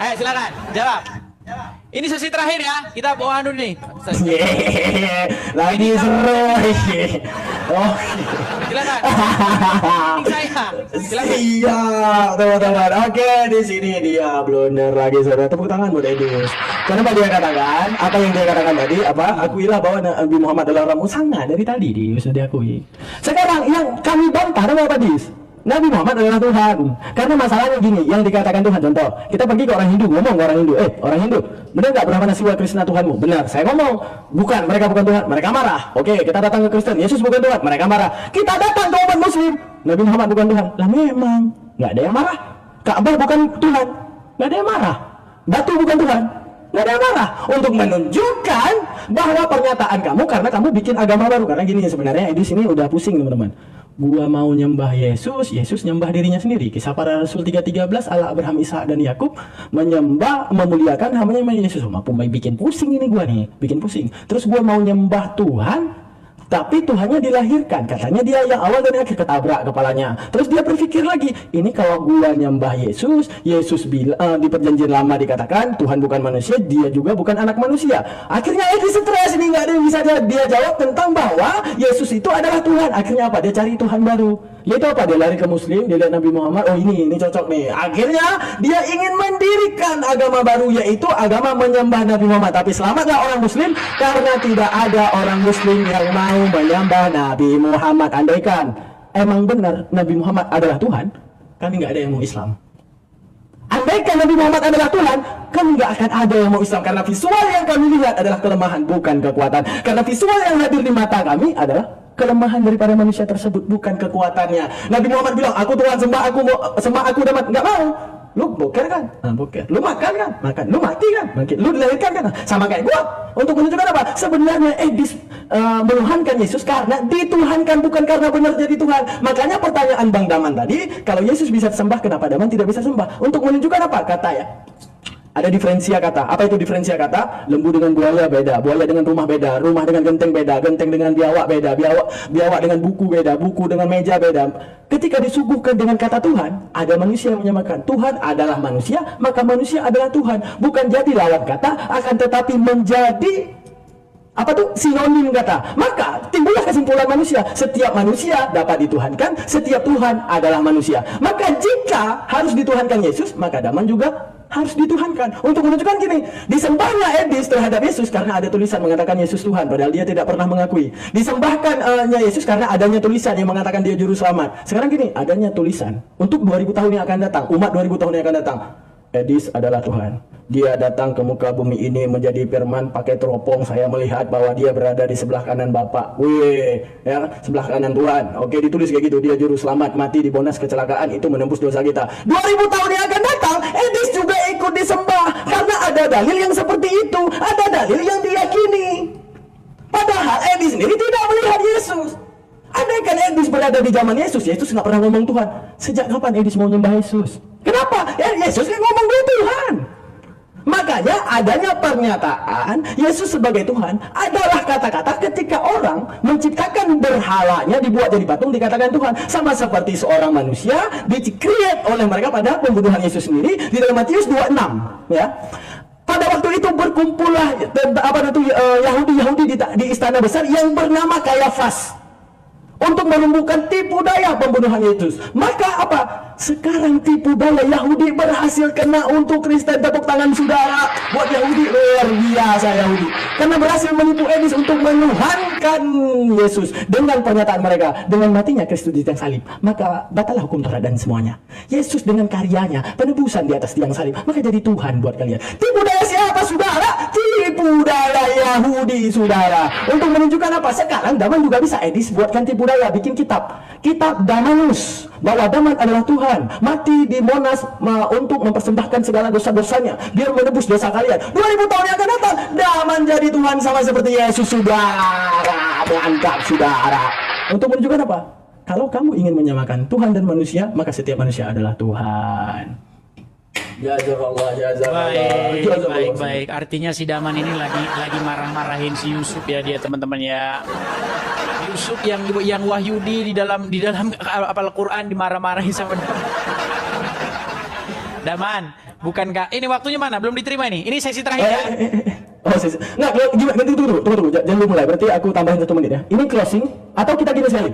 Ayo silakan, jawab. Ini sesi terakhir ya, kita bawa dulu nih. Lagi seru. Oh, Silakan. Saya. Silakan. iya, teman-teman. Oke, di sini dia blunder lagi, saudara. Tepuk tangan buat Edis. Kenapa dia katakan? Apa yang dia katakan tadi? Apa? Akuilah bahwa Nabi Muhammad adalah orang sangat dari tadi sudah diakui. Sekarang yang kami bantah apa, Dis? Nabi Muhammad adalah Tuhan. Karena masalahnya gini, yang dikatakan Tuhan, contoh, kita pergi ke orang Hindu, ngomong ke orang Hindu, orang Hindu, benar nggak Brahmana Siwa Krishna Tuhanmu? Benar. Saya ngomong, bukan, mereka bukan Tuhan, mereka marah. Oke, kita datang ke Kristen, Yesus bukan Tuhan, mereka marah. Kita datang ke umat Muslim, Nabi Muhammad bukan Tuhan. Lah memang, nggak ada yang marah. Ka'bah bukan Tuhan, nggak ada yang marah. Batu bukan Tuhan, nggak ada yang marah. Untuk menunjukkan bahwa pernyataan kamu karena kamu bikin agama baru. Karena gini sebenarnya di sini udah pusing teman-teman. Gua mau nyembah Yesus, Yesus nyembah dirinya sendiri. Kisah para Rasul 3:13, Allah, Abraham, Ishak dan Yakub menyembah, memuliakan namanya Yesus. Mampu bikin pusing ini gua nih, bikin pusing. Terus gua mau nyembah Tuhan, tapi Tuhannya dilahirkan. Katanya dia yang awal dan akhir, ketabrak kepalanya. Terus dia berpikir lagi, ini kalau gua nyembah Yesus, Yesus bilang di perjanjian lama dikatakan Tuhan bukan manusia, dia juga bukan anak manusia. Akhirnya Edi stres ini, nggak ada yang bisa dia jawab tentang bahwa Yesus itu adalah Tuhan. Akhirnya apa? Dia cari Tuhan baru. Yaitu apa? Dia lari ke Muslim, dia lihat Nabi Muhammad, oh ini cocok nih. Akhirnya dia ingin mendirikan agama baru, yaitu agama menyembah Nabi Muhammad. Tapi selamatlah orang Muslim, karena tidak ada orang Muslim yang mau menyembah Nabi Muhammad. Andaikan emang benar Nabi Muhammad adalah Tuhan, kami nggak ada yang mau Islam. Andaikan Nabi Muhammad adalah Tuhan, kami nggak akan ada yang mau Islam. Karena visual yang kami lihat adalah kelemahan, bukan kekuatan. Karena visual yang hadir di mata kami adalah kelemahan daripada manusia tersebut, bukan kekuatannya. Nabi Muhammad bilang, aku Tuhan, sembah aku dan mati. Nggak mau. Lu boker kan? Boker. Lu makan kan? Makan. Lu mati kan? Mati. Lu dilahirkan kan? Sama kayak gua. Untuk menunjukkan apa? Sebenarnya menuhankan Yesus karena dituhankan, bukan karena benar jadi Tuhan. Makanya pertanyaan Bang Daman tadi, kalau Yesus bisa sembah, kenapa Daman tidak bisa sembah? Untuk menunjukkan apa? Kata ya, ada diferensia kata. Apa itu diferensia kata? Lembu dengan buaya beda, buaya dengan rumah beda, rumah dengan genteng beda, genteng dengan biawak beda, biawak dengan buku beda, buku dengan meja beda. Ketika disuguhkan dengan kata Tuhan, ada manusia yang menyamakan. Tuhan adalah manusia, maka manusia adalah Tuhan. Bukan jadi lawan kata, akan tetapi menjadi apa tuh? Sinonim kata. Maka timbullah kesimpulan manusia. Setiap manusia dapat dituhankan, setiap Tuhan adalah manusia. Maka jika harus dituhankan Yesus, maka Daman juga harus dituhankan. Untuk menunjukkan gini, disembahnya Edis terhadap Yesus karena ada tulisan mengatakan Yesus Tuhan, padahal dia tidak pernah mengakui. Disembahkannya Yesus karena adanya tulisan yang mengatakan dia juru selamat. Sekarang gini, adanya tulisan untuk 2000 tahun yang akan datang, umat 2000 tahun yang akan datang, Edis adalah Tuhan. Dia datang ke muka bumi ini menjadi firman pakai teropong. Saya melihat bahwa dia berada di sebelah kanan Bapa. Wih, ya, sebelah kanan Tuhan. Oke, ditulis kayak gitu. Dia juru selamat, mati di Monas kecelakaan, itu menembus dosa kita. 2000 tahun yang akan datang, Edis juga ikut disembah karena ada dalil yang seperti itu. Ada dalil yang diyakini. Padahal Edis sendiri tidak melihat Yesus. Andaikan Edis berada di zaman Yesus, Yesus nggak pernah ngomong Tuhan. Sejak kapan Edis mau nyembah Yesus? Kenapa? Ya, Yesus kan ngomong dia Tuhan. Makanya adanya pernyataan Yesus sebagai Tuhan adalah kata-kata ketika orang menciptakan berhalanya dibuat jadi patung dikatakan Tuhan. Sama seperti seorang manusia di-create oleh mereka pada pembunuhan Yesus sendiri di dalam Matius 26, ya. Pada waktu itu berkumpullah Yahudi di istana besar yang bernama Kayafas untuk menumbuhkan tipu daya pembunuhan Yesus. Maka apa? Sekarang tipu daya Yahudi berhasil kena untuk Kristen. Tepuk tangan saudara buat Yahudi, luar biasa Yahudi. Karena berhasil menipu Edis untuk menuhankan Yesus dengan pernyataan mereka. Dengan matinya Kristus di tiang salib, maka batallah hukum Taurat dan semuanya. Yesus dengan karyanya, penebusan di atas tiang salib, maka jadi Tuhan buat kalian. Tipu daya siapa saudara? Tipu daya Yahudi saudara. Untuk menunjukkan apa? Sekarang Daman juga bisa Edis buatkan tipu daya, bikin kitab Damanus, bahwa Daman adalah Tuhan, mati di Monas untuk mempersembahkan segala dosa-dosanya, biar menebus dosa kalian. 2000 tahun yang akan datang, Daman jadi Tuhan sama seperti Yesus saudara. Mantap saudara. Untuk menunjukkan apa? Kalau kamu ingin menyamakan Tuhan dan manusia, maka setiap manusia adalah Tuhan. Jazakallah, jazakallah. Baik. Artinya si Daman ini lagi marah-marahin si Yusuf ya, dia teman-teman ya. Yusuf yang Wahyudi di dalam Al-Quran dimarah-marahin sama Daman. Daman, bukankah ini waktunya mana? Belum diterima ini. Ini sesi terakhir ya. Oh, nggak, gimana? Tunggu. Jangan lu mulai. Berarti aku tambahin 1 menit ya. Ini closing atau kita gini sekali?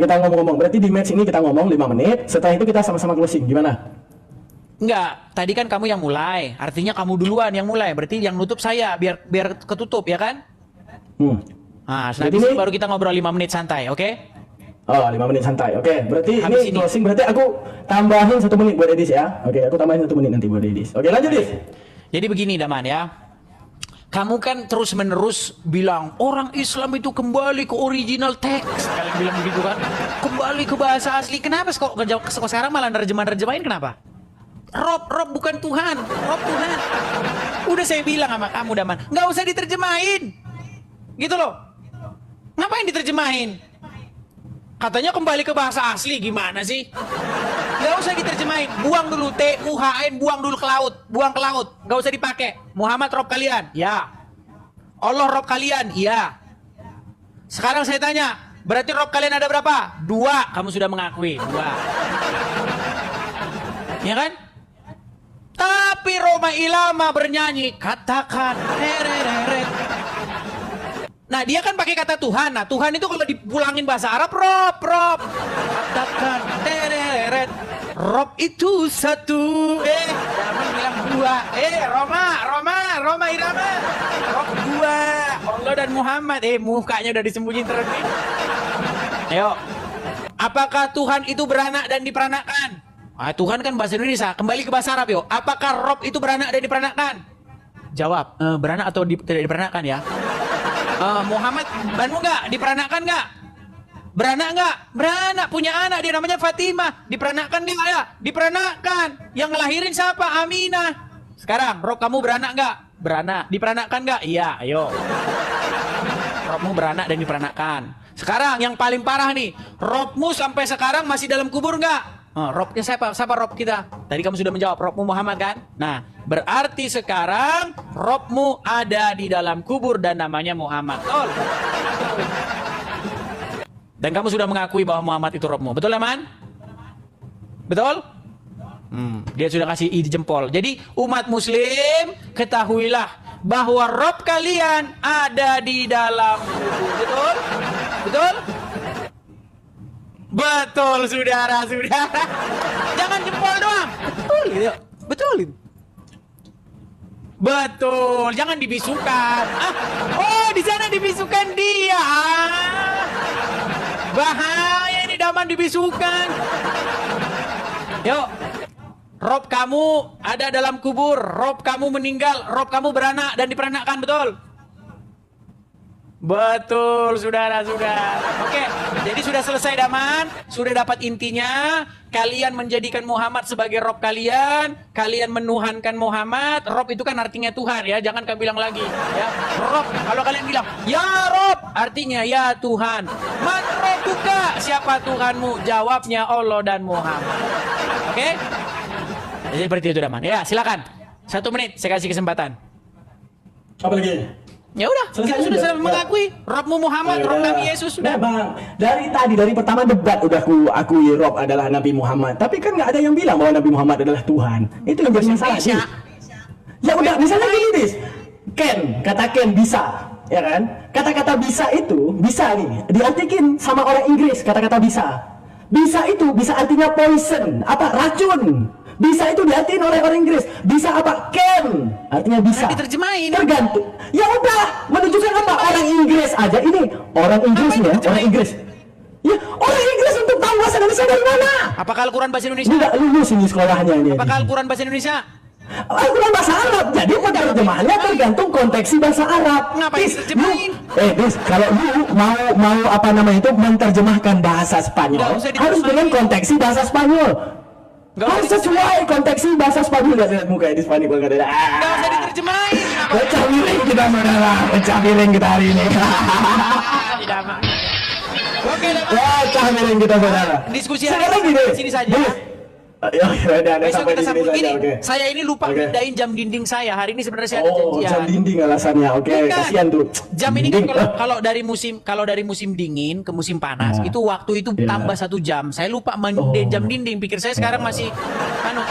Kita ngomong-ngomong. Berarti di match ini kita ngomong 5 menit. Setelah itu kita sama-sama closing. Gimana? Enggak, tadi kan kamu yang mulai. Artinya kamu duluan yang mulai. Berarti yang nutup saya biar ketutup ya kan? Nah, nanti ini baru kita ngobrol 5 menit santai, oke? Oh, 5 menit santai. Oke, berarti Habis ini closing. Berarti aku tambahin 1 menit buat Edis ya. Oke, aku tambahin 1 menit nanti buat Edis. Oke, lanjut, Edis. Jadi begini, Daman ya. Kamu kan terus-menerus bilang orang Islam itu kembali ke original text. Kalian bilang begitu kan? Kembali ke bahasa asli. Kenapa kok sekarang malah nerjemahin kenapa? Rob bukan Tuhan. Rob Tuhan. Udah saya bilang sama kamu, Daman, nggak usah diterjemahin. Gitu loh. Ngapain diterjemahin? Katanya kembali ke bahasa asli, gimana sih? Gak usah diterjemahin. Buang dulu TUHN, buang dulu ke laut. Buang ke laut, gak usah dipakai. Muhammad Rob kalian? Ya. Allah Rob kalian? Ya. Sekarang saya tanya, berarti Rob kalian ada berapa? 2, kamu sudah mengakui. 2. Ya kan? Tapi Roma Ilama bernyanyi, katakan tereret. Nah, dia kan pakai kata Tuhan. Nah, Tuhan itu kalau dipulangin bahasa Arab, Rob. Katakan tereret. Rob itu 1. Jangan bilang 2. Roma Irama. Rob 2. Allah dan Muhammad. Mukanya udah disembunyiin terus. Ayo. Apakah Tuhan itu beranak dan diperanakan? Tuhan kan bahasa Indonesia. Kembali ke bahasa Arab, yuk. Apakah Rob itu beranak dan diperanakan? Jawab. Beranak atau tidak diperanakan ya? Muhammad Banu nggak? Diperanakan nggak? Beranak nggak? Beranak, punya anak, dia namanya Fatimah. Diperanakan nggak ya? Diperanakan. Yang ngelahirin siapa? Aminah. Sekarang, Rob kamu beranak nggak? Beranak. Diperanakan nggak? Iya, ayo. Robmu beranak dan diperanakan. Sekarang yang paling parah nih, Robmu sampai sekarang masih dalam kubur nggak? Robnya siapa? Siapa Rob kita? Tadi kamu sudah menjawab, Robmu Muhammad kan? Nah, berarti sekarang Robmu ada di dalam kubur dan namanya Muhammad. Betul? Dan kamu sudah mengakui bahwa Muhammad itu Robmu. Betul, Aman? Betul? Dia sudah kasih i jempol. Jadi umat muslim, ketahuilah bahwa Rob kalian ada di dalam kubur. Betul? Betul? Betul, saudara-saudara. Jangan jempol doang. Betul gitu. Betul. Betul, jangan dibisukan. Oh, di sana dibisukan dia. Bahaya ini Daman dibisukan. Yuk. Rob kamu ada dalam kubur, Rob kamu meninggal, Rob kamu beranak dan diperanakkan, betul? Betul, saudara-saudara. Oke, jadi sudah selesai Daman, sudah dapat intinya. Kalian menjadikan Muhammad sebagai Rob kalian, kalian menuhankan Muhammad. Rob itu kan artinya Tuhan ya, jangan kalian bilang lagi ya. Rob, kalau kalian bilang ya Rob, artinya ya Tuhan. Man Robbuka, siapa Tuhanmu? Jawabnya Allah dan Muhammad. Oke? Jadi seperti itu Daman. Ya, silakan. 1 menit saya kasih kesempatan. Apa lagi? Ya udah, kita sudah mengakui Robmu Muhammad, Rob kami Yesus sudah. Bang, dari pertama debat udah aku akui Rob adalah Nabi Muhammad. Tapi kan nggak ada yang bilang bahwa Nabi Muhammad adalah Tuhan. Itu yang jadi masalah sih. Ya udah, misalnya gini, Dis. Kata Ken bisa, ya kan? Kata-kata bisa itu bisa nih diartikan sama orang Inggris kata-kata bisa. Bisa itu bisa artinya poison, apa racun. Bisa itu diartiin oleh orang Inggris. Bisa apa? Can. Artinya bisa. Diterjemahin. Tergantung. Ya udah, menunjukkan apa? Orang Inggris aja ini. Orang Inggris ya, orang Inggris. Ya, orang Inggris untuk tahu bahasa Indonesia dari mana? Apakah Al-Quran bahasa Indonesia? Tidak lulus ini sekolahnya ini. Apakah Al-Quran bahasa Indonesia? Al-Quran bahasa Arab. Jadi penerjemahannya tergantung konteksi bahasa Arab. Ngapain diterjemahin? Dis, kalau lu mau apa namanya itu menerjemahkan bahasa Spanyol, harus dengan konteksi bahasa Spanyol. Harus sesuai konteksi bahasa Spanyol. Lihat muka di Spanyol kalau ada. Gak usah diterjemahin. Pecah piring kita mana? Pecah piring kita hari ini. Tidak mah. Oke, Pecah piring kita saudara. Diskusi sekarang hari gini. di sini saja. Ya, ada Besok sampai kita di sini sambung saja. ini. Oke. Saya ini lupa Oke. pindahin jam dinding saya. Hari ini sebenarnya saya ada Oh, janjian. jam dinding alasannya. Oke, Bukan. kasihan tuh. Jam ini kan Dinding. kalau dari musim dingin ke musim panas Nah. itu waktu itu Iya. tambah 1 jam. Saya lupa Oh. jam dinding. Pikir saya sekarang masih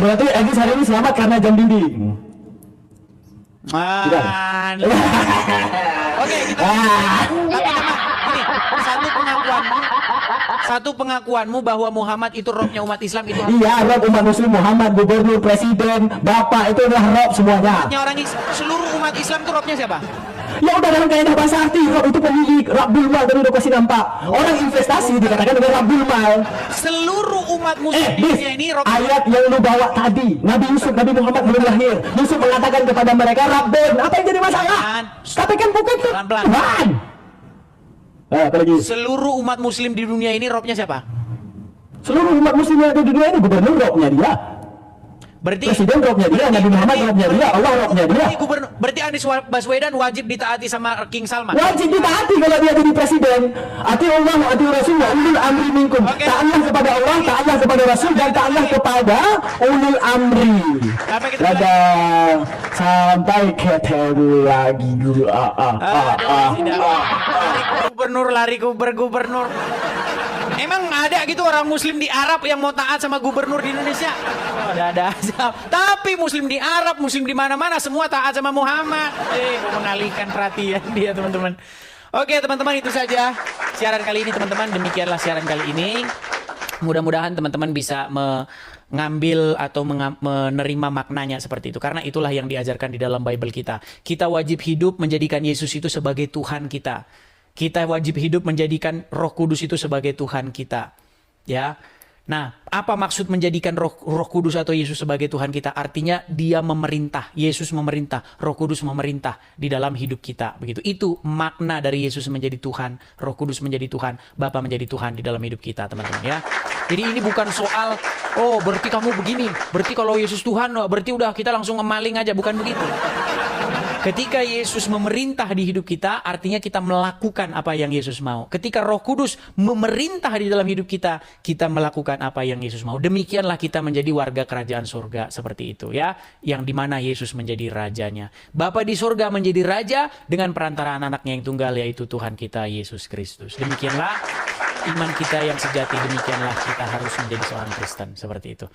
Berarti Egis hari ini selamat karena jam dinding. Tidak. Oke, kita tapi teman, ini satu pengakuanmu bahwa Muhammad itu rohnya umat Islam itu Iya, Rob umat muslim Muhammad, gubernur, presiden, bapak itu adalah Rob semuanya. rohnya orang seluruh umat Islam itu rohnya siapa? Ya udah dalam kaidah bahasa arti Rob itu pemilik, Rabbul Mal tadi udah kasih nampak. Orang investasi dikatakan dengan Rabbul Mal. Seluruh umat muslim di Bis, dunia ini roh ayat yang lu bawa tadi, Nabi Yusuf, Nabi Muhammad belum lahir. Yusuf mengatakan kepada mereka Rabbun, apa yang jadi masalah? Pelan. Tapi kan bukan tuh Pelan-pelan. Tuhan. Apa lagi? seluruh umat muslim di dunia ini rohnya siapa? Seluruh umat muslim yang ada di dunia ini gubernur Robnya dia. Berarti Presiden Robnya dia, Nabi Muhammad Robnya dia, Allah Robnya dia. Berarti Anies Baswedan wajib ditaati sama King Salman. Wajib ditaati kalau dia jadi presiden. Ati Allah, ati Rasul, wa ulul amri minkum. Oke. Taatlah kepada Allah, taatlah kepada Rasul, dan taatlah kepada ulul amri. Sampai kita Dadah. Sampai ketemu lagi dulu. Lari gubernur. Emang ada gitu orang muslim di Arab yang mau taat sama gubernur di Indonesia? Oh, ada aja. Tapi muslim di Arab, muslim di mana-mana semua taat sama Muhammad. Mau mengalihkan perhatian dia, teman-teman. Oke, teman-teman, itu saja siaran kali ini, teman-teman. Demikianlah siaran kali ini. Mudah-mudahan teman-teman bisa mengambil atau menerima maknanya seperti itu. Karena itulah yang diajarkan di dalam Bible kita. Kita wajib hidup menjadikan Yesus itu sebagai Tuhan kita. Kita wajib hidup menjadikan Roh Kudus itu sebagai Tuhan kita. Ya. Nah, apa maksud menjadikan Roh Kudus atau Yesus sebagai Tuhan kita? Artinya dia memerintah, Yesus memerintah, Roh Kudus memerintah di dalam hidup kita. Begitu. Itu makna dari Yesus menjadi Tuhan, Roh Kudus menjadi Tuhan, Bapa menjadi Tuhan di dalam hidup kita, teman-teman, ya. Jadi ini bukan soal, oh berarti kamu begini, berarti kalau Yesus Tuhan, berarti udah kita langsung ngemaling aja, bukan begitu. Ketika Yesus memerintah di hidup kita, artinya kita melakukan apa yang Yesus mau. Ketika Roh Kudus memerintah di dalam hidup kita, kita melakukan apa yang Yesus mau. Demikianlah kita menjadi warga kerajaan surga seperti itu, ya. Yang dimana Yesus menjadi rajanya. Bapa di surga menjadi raja dengan perantaraan anaknya yang tunggal, yaitu Tuhan kita Yesus Kristus. Demikianlah iman kita yang sejati, demikianlah kita harus menjadi seorang Kristen seperti itu.